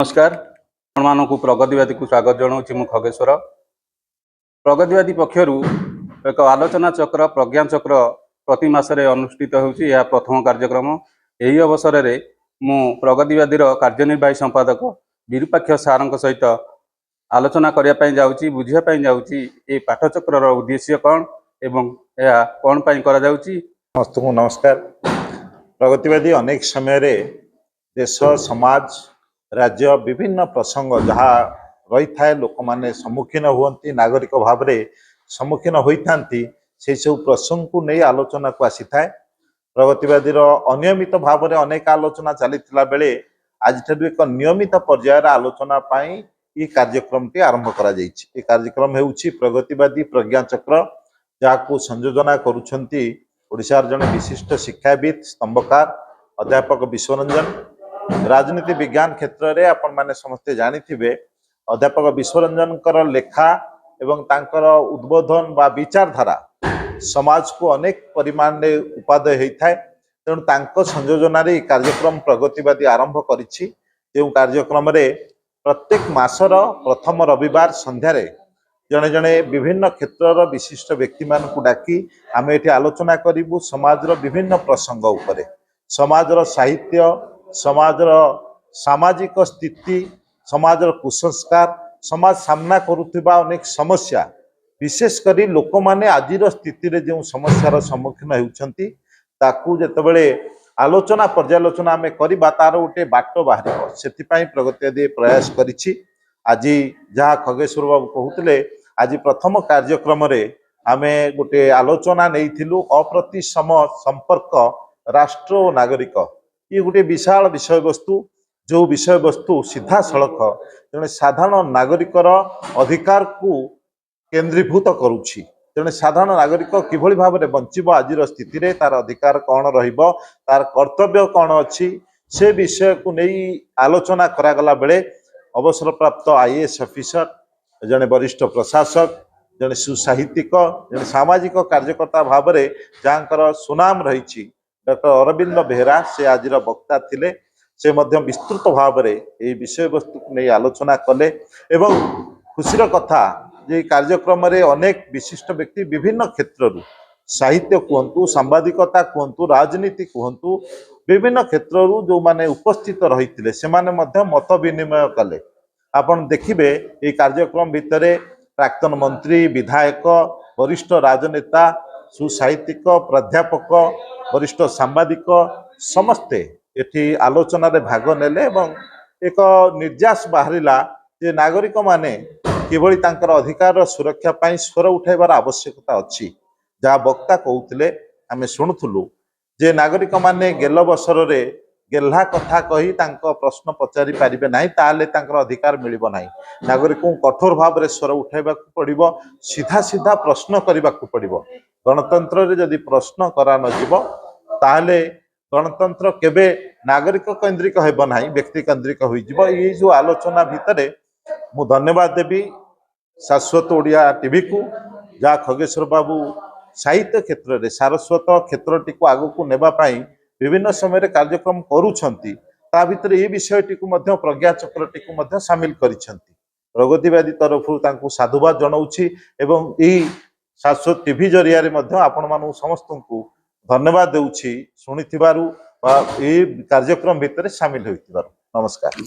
नमस्कार आपको प्रगतिवादी को स्वागत जनाऊँ मु खगेश्वर प्रगतिवादी पक्षर एक आलोचना चक्र प्रज्ञा चक्र प्रति मासरे अनुष्ठित होउछि यह प्रथम कार्यक्रम। यही अवसर में मु प्रगतिवादी कार्यनिर्वाही संपादक विरूपाक्ष सार सहित आलोचना करने जाऊँगी बुझापी जाऊँगी ये पाठचक्र उद्देश्य कौन एवं यह कौन पाई करा जाउछि। समस्त को नमस्कार। प्रगतिवादी अनेक समय देश समाज राज्य विभिन्न प्रसंग जहाँ रही था लोक माने सम्मुखीन हुअन्ति नागरिक भाव में सम्मुखीन होइथांती से सब प्रसंग को नहीं आलोचना को आसी था। प्रगतिवादी अनियमित भाव में अनेक आलोचना चलीथिला बेले आज एक नियमित पर्यायर आलोचना पाई ये कार्यक्रम टी आरंभ करा जायछि। ये कार्यक्रम हेउछि प्रगतिवादी प्रज्ञा चक्र जहाँ संयोजना करुछंती ओडिशार जने विशिष्ट शिक्षाविद स्तंभकार अध्यापक विश्वरंजन। राजनीति विज्ञान क्षेत्र में आपण माने समस्ते जानिथिबे अध्यापक विश्वरंजन लेखा एवं तांकर उद्बोधन बा विचारधारा समाज को अनेक परिमाण में उपादेय होता है। तेणु तांको संयोजन कार्यक्रम प्रगतिवादी आरंभ करिछि। जो कार्यक्रम रे प्रत्येक मासर प्रथम रविवार संध्यारे जने जने विभिन्न क्षेत्र विशिष्ट व्यक्ति मान को डाकी आमे एठी आलोचना करिबु समाजर विभिन्न प्रसंग उपरे समाजर साहित्य समाजर सामाजिक स्थिति समाजर कुसंस्कार समाज सामना करुथिबा अनेक समस्या विशेषकर लोक माने आजिर स्थिति रे जो समस्यार सम्मुखीन होउछंती ताकू जेतेबेले आलोचना पर्यालोचना आमे करिबा तार उटे बाट बाहरिबो सेतिपई प्रगतिवादी प्रयास करिछि। आज जहाँ खगेश्वर बाबू कहते आज प्रथम कार्यक्रम रे आमे गोटे आलोचना नहीं अप्रतिसम संपर्क राष्ट्र और नागरिक ये गोटे विशाल विषय वस्तु जो विषय वस्तु सीधा सड़क जड़े साधारण नागरिकर अधिकार को केन्द्रीभूत करुछि। जड़े साधारण नागरिक किभली भाव में बंचिब आज स्थिति रे तार अधिकार कौन रहिबो तार कर्तव्य कौन अच्छी से विषय को नहीं आलोचना करागला बेले अवसर प्राप्त आईएएस ऑफिसर जड़े वरिष्ठ प्रशासक जड़े सुसाहित्यिक जड़े सामाजिक कार्यकर्ता भाव में जहाँ सुनाम रही डॉक्टर अरविंद बेहरा से आज वक्ता थिले से मध्य विस्तृत भाव में ये विषय वस्तु को नहीं आलोचना कले एवं खुशीर कथा जे कार्यक्रम रे अनेक विशिष्ट व्यक्ति विभिन्न क्षेत्र साहित्य कहतु सांबादिकता कहतु राजनीति कहतु विभिन्न क्षेत्र जो माने उपस्थित रही से माने मध्य मत विनिमय कले। आपण देखिबे ये कार्यक्रम भितर प्राक्तन मंत्री विधायक वरिष्ठ राजनेता सुसाहित्यिक प्राध्यापक वरिष्ठ सांबादिक समस्ते एठी आलोचना रे भाग नेले एवं एक निर्यास बाहरिला जे नागरिक माने किभली तांकर अधिकार सुरक्षा पाई स्वर उठाइबार आवश्यकता अछि। जहाँ वक्ता कहते आमे शुणुलु जे नागरिक माने गेल बसर रे गेल्हा कथा कही तांको प्रश्न पचारि पारिबे नाही ताले तांकर अधिकार मिलिबो नाही। नागरिक को कठोर भाव रे स्वर उठाइबा पड़िबो सीधा सीधा प्रश्न करबा पड़िबो। गणतंत्र रे यदि प्रश्न करा न जिवो ताले गणतंत्र केबे नागरिक केन्द्रिक हेबो नाही व्यक्ति केन्द्रिक होई जिवो। ये जो आलोचना भितरे मु धन्यवाद देबी शाश्वत ओडिया टीवी को जहाँ खगेश्वर बाबू साहित्य क्षेत्र में सारस्वत क्षेत्र टी आग को नेबा पाई विभिन्न समय कार्यक्रम करुछंती ता भितर ये विषयटी को मध्य प्रज्ञा चक्र टी को मध्य शामिल करिछंती। प्रगतिवादी तरफ तांको साधुवाद जनाउछि एवं यही शाश्वत टीवी जरिया रे मध्य आपण मानु समस्त को धन्यवाद देउछि शुणिथिबारु बा ए कार्यक्रम भितर शामिल होइथिबारु। नमस्कार।